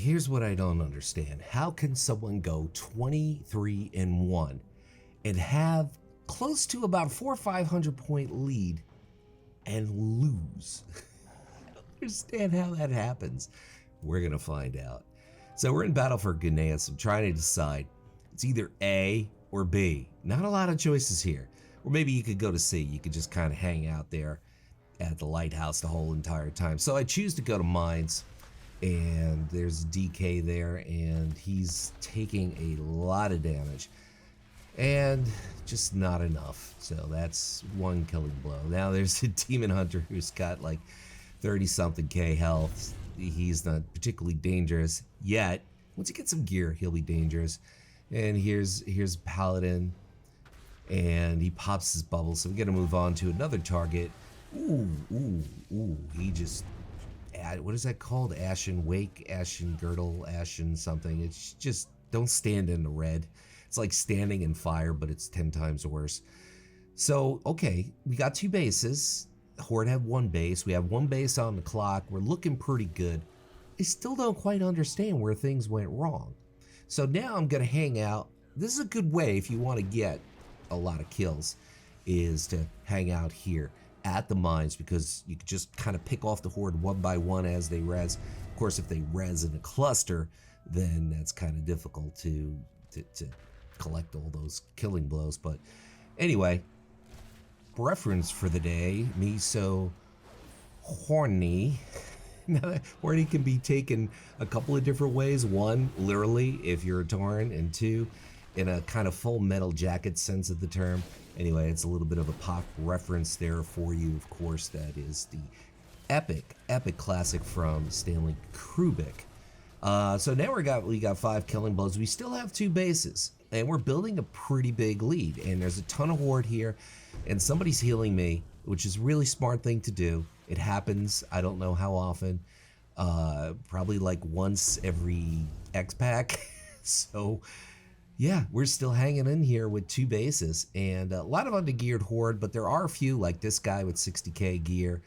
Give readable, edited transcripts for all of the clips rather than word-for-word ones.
here's what I don't understand. How can someone go 23-1 and have close to about 400 or 500 point lead and lose? I don't understand how that happens. We're gonna find out. So we're in battle for Gilneas. I'm trying to decide. It's either A or B. Not a lot of choices here. Or maybe you could go to C. You could just kind of hang out there at the lighthouse the whole entire time. So I choose to go to mines, and there's DK there, and he's taking a lot of damage. And just not enough. So that's one killing blow. Now there's a Demon Hunter who's got like 30-something K health. He's not particularly dangerous yet. Once he gets some gear, he'll be dangerous. And here's Paladin, and he pops his bubble. So we got to move on to another target. Ooh! He just, what is that called? Ashen Wake, Ashen Girdle, Ashen something. It's just, don't stand in the red. It's like standing in fire, but it's 10 times worse. So, okay, we got 2 bases. Horde have 1 base. We have 1 base on the clock. We're looking pretty good. I still don't quite understand where things went wrong. So now I'm gonna hang out. This is a good way if you want to get a lot of kills, is to hang out here at the mines, because you can just kind of pick off the Horde one by one as they res. Of course, if they res in a cluster, then that's kind of difficult to collect all those killing blows. But anyway, reference for the day, me so horny. Now, horny can be taken a couple of different ways. 1, literally, if you're a Tauren, and 2, in a kind of full metal jacket sense of the term. Anyway, it's a little bit of a pop reference there for you. Of course, that is the epic classic from Stanley Kubrick. So now we got 5 killing blows. We still have 2 bases, and we're building a pretty big lead. And there's a ton of Horde here, and somebody's healing me, which is a really smart thing to do. It happens. I don't know how often. Probably like once every X pack. So yeah, we're still hanging in here with 2 bases, and a lot of undergeared Horde, but there are a few, like this guy with 60k gear.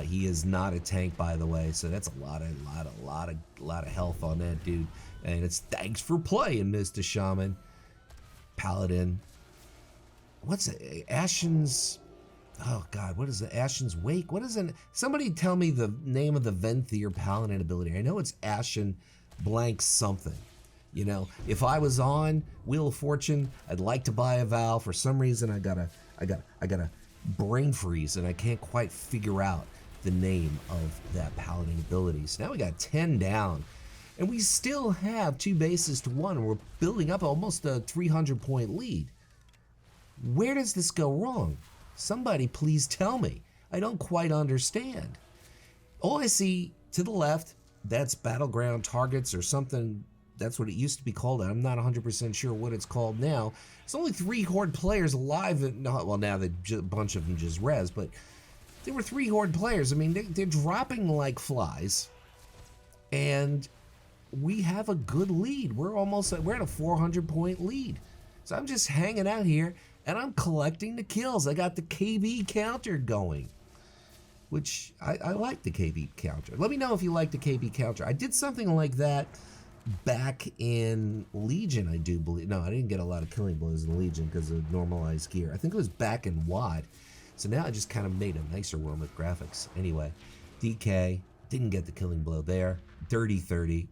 He is not a tank, by the way, so that's a lot of health on that dude. And it's thanks for playing, Mr. Shaman. Paladin. What's it? Ashen's... Oh God, what is it? Ashen's Wake? What is it? Somebody tell me the name of the Venthyr Paladin ability. I know it's Ashen blank something. You know, if I was on Wheel of Fortune, I'd like to buy a Vow. For some reason, I got a brain freeze, and I can't quite figure out the name of that Paladin ability. So now we got 10 down, and we still have 2 bases to 1. We're building up almost a 300-point lead. Where does this go wrong? Somebody please tell me. I don't quite understand. All I see to the left, that's Battleground targets or something. That's what it used to be called. I'm not 100% sure what it's called now. There's only 3 Horde players alive. Well, now a bunch of them just res, but there were 3 Horde players. I mean, they're dropping like flies, and we have a good lead. We're at a 400-point lead. So I'm just hanging out here, and I'm collecting the kills. I got the KB counter going, which I like the KB counter. Let me know if you like the KB counter. I did something like that back in Legion, I do believe. No, I didn't get a lot of killing blows in Legion because of normalized gear. I think it was back in WoD. So now I just kind of made a nicer one with graphics. Anyway, DK didn't get the killing blow there. Dirty 30.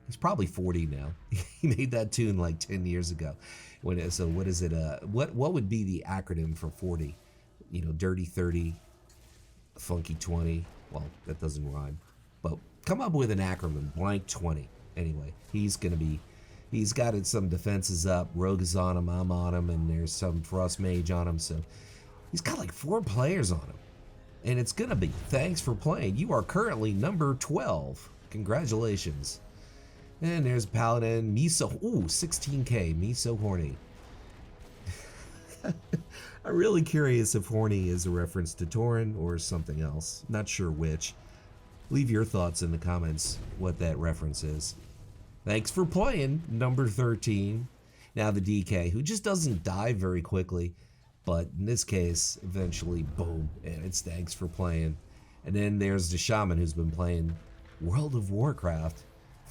He's probably 40 now. He made that tune like 10 years ago. So what is it? What would be the acronym for 40? You know, Dirty 30, Funky 20. Well, that doesn't rhyme. But come up with an acronym. Blank 20. Anyway, he's got some defenses up. Rogue is on him, I'm on him, and there's some Frost Mage on him. So he's got like 4 players on him. And it's gonna be, thanks for playing. You are currently number 12. Congratulations. And there's Paladin, me so, ooh, 16k, me so horny. I'm really curious if horny is a reference to Tauren or something else. Not sure which. Leave your thoughts in the comments what that reference is. Thanks for playing, number 13. Now the DK, who just doesn't die very quickly, but in this case, eventually, boom, and it's thanks for playing. And then there's the Shaman, who's been playing World of Warcraft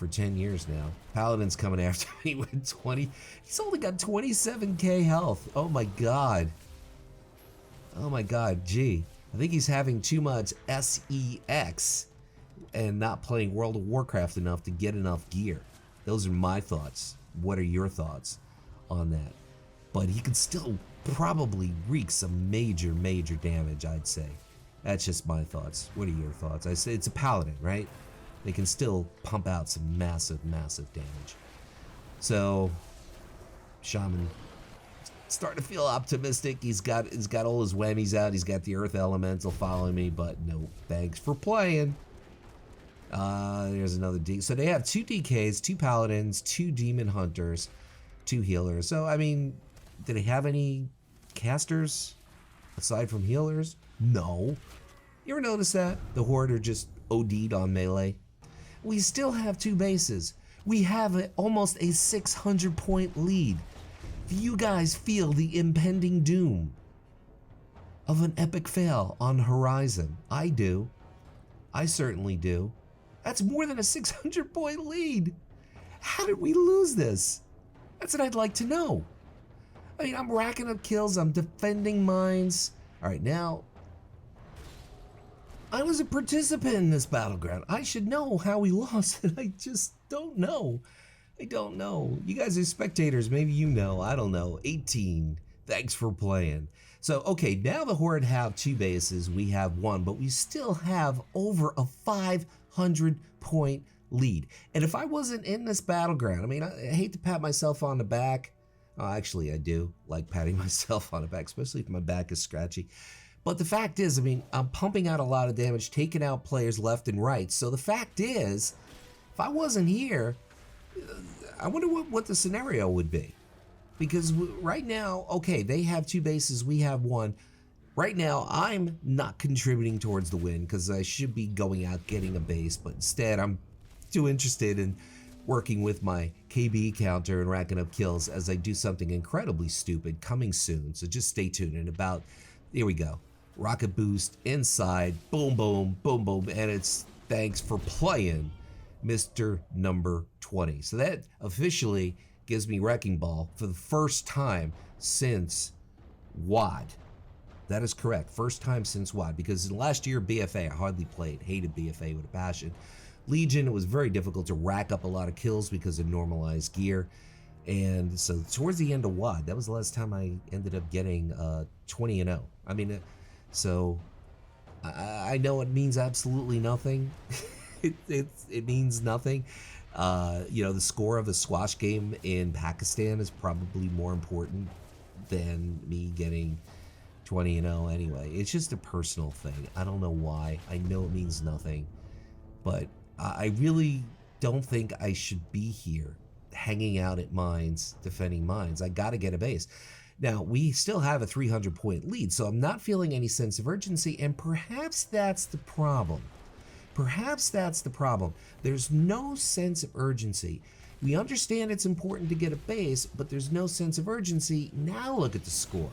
for 10 years now. Paladin's coming after me with 20. He's only got 27k health. Oh my god. Oh my god, gee. I think he's having too much SEX and not playing World of Warcraft enough to get enough gear. Those are my thoughts. What are your thoughts on that? But he could still probably wreak some major, major damage, I'd say. That's just my thoughts. What are your thoughts? I say it's a paladin, right? They can still pump out some massive, massive damage. So, Shaman starting to feel optimistic. He's got all his whammies out. He's got the Earth Elemental following me, but no, thanks for playing. There's another D. So they have 2 DKs, 2 Paladins, 2 Demon Hunters, 2 Healers. So, I mean, did they have any casters aside from healers? No. You ever notice that? The Horde are just OD'd on melee. We still have 2 bases. We have almost a 600 point lead. Do you guys feel the impending doom of an epic fail on the horizon? I do. I certainly do. That's more than a 600 point lead. How did we lose this? That's what I'd like to know. I mean, I'm racking up kills, I'm defending mines. All right, now, I was a participant in this battleground. I should know how we lost, and I just don't know. I don't know. You guys are spectators, maybe you know, I don't know. 18, thanks for playing. So, okay, now the Horde have 2 bases, we have 1, but we still have over a 500 point lead. And if I wasn't in this battleground, I mean, I hate to pat myself on the back. Actually, I do like patting myself on the back, especially if my back is scratchy. But the fact is, I mean, I'm pumping out a lot of damage, taking out players left and right. So the fact is, if I wasn't here, I wonder what the scenario would be. Because right now, okay, they have 2 bases, we have 1. Right now, I'm not contributing towards the win because I should be going out getting a base, but instead I'm too interested in working with my KB counter and racking up kills as I do something incredibly stupid coming soon. So just stay tuned. And about, here we go. Rocket boost inside, boom, boom, boom, boom. And it's thanks for playing Mr. Number 20. So that officially gives me Wrecking Ball for the first time since WoD. That is correct. First time since WoD, because last year BFA I hardly played. Hated BFA with a passion. Legion, it was very difficult to rack up a lot of kills because of normalized gear. And so towards the end of WoD, that was the last time I ended up getting 20-0. I mean, so I know it means absolutely nothing. it means nothing. You know, the score of a squash game in Pakistan is probably more important than me getting 20-0 anyway. It's just a personal thing. I don't know why. I know it means nothing, but I really don't think I should be here hanging out at mines, defending mines. I gotta get a base. Now, we still have a 300 point lead, so I'm not feeling any sense of urgency, and perhaps that's the problem. Perhaps that's the problem. There's no sense of urgency. We understand it's important to get a base, but there's no sense of urgency. Now look at the score.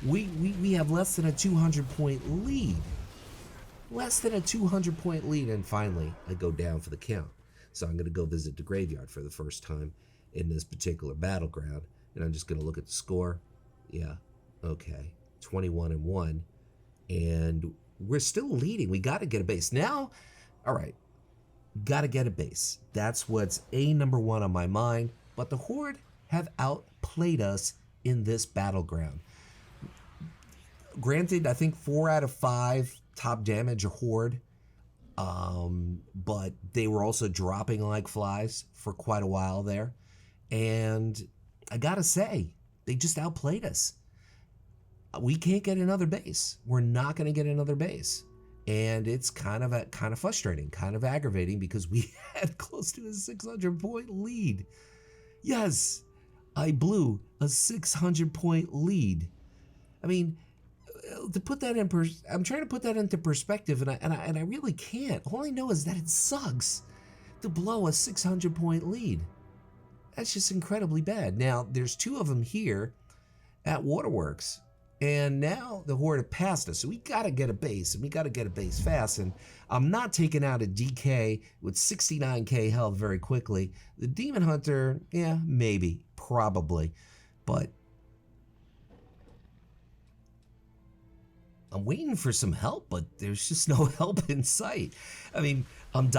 We have less than a 200 point lead. Less than a 200 point lead, and finally I go down for the count. So I'm going to go visit the graveyard for the first time in this particular battleground, and I'm just going to look at the score. Yeah, okay, 21-1, and we're still leading. We got to get a base now. All right, got to get a base. That's what's number 1 on my mind. But the Horde have outplayed us in this battleground. Granted, I think 4 out of 5 top damage are Horde, but they were also dropping like flies for quite a while there. And I gotta say, they just outplayed us. We can't get another base. We're not gonna get another base. And it's kind of frustrating, kind of aggravating, because we had close to a 600 point lead. Yes, I blew a 600 point lead. I mean, to put that in, I'm trying to put that into perspective, and I really can't. All I know is that it sucks to blow a 600 point lead. That's just incredibly bad. Now, there's 2 of them here at Waterworks. And now the Horde have passed us, so we gotta get a base, and we gotta get a base fast. And I'm not taking out a DK with 69k health very quickly. The Demon Hunter, yeah, maybe, probably, but I'm waiting for some help, but there's just no help in sight. I mean, I'm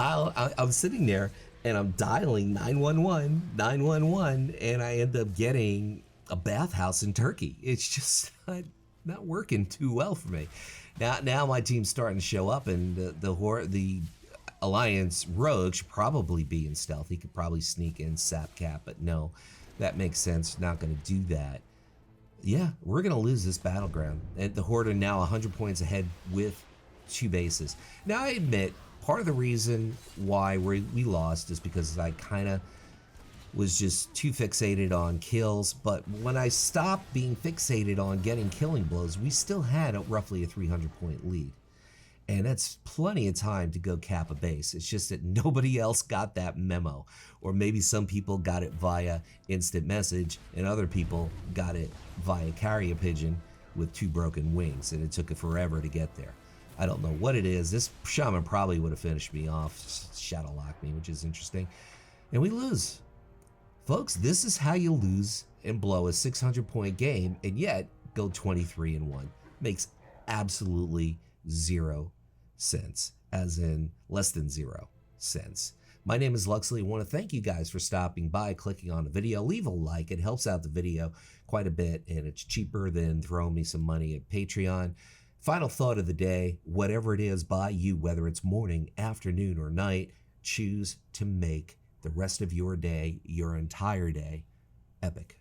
sitting there and I'm dialing 911, 911, and I end up getting a bathhouse in Turkey. It's just not working too well for me. Now my team's starting to show up, and the Alliance Rogue should probably be in stealth. He could probably sneak in Sapcap, but no, that makes sense. Not going to do that. Yeah, we're going to lose this Battleground. And the Horde are now 100 points ahead with 2 bases. Now, I admit, part of the reason why we lost is because I kind of was just too fixated on kills. But when I stopped being fixated on getting killing blows, we still had roughly a 300-point lead. And that's plenty of time to go cap a base. It's just that nobody else got that memo. Or maybe some people got it via instant message and other people got it via carrier pigeon with 2 broken wings, and it took it forever to get there. I don't know what it is. This shaman probably would have finished me off, shadow locked me, which is interesting. And we lose. Folks, this is how you lose and blow a 600-point game and yet go 23-1. Makes absolutely 0 sense, as in less than 0 cents. My name is Luxley. I want to thank you guys for stopping by, clicking on the video. Leave a like. It helps out the video quite a bit, and it's cheaper than throwing me some money at Patreon. Final thought of the day, whatever it is by you, whether it's morning, afternoon, or night, choose to make the rest of your day, your entire day, epic.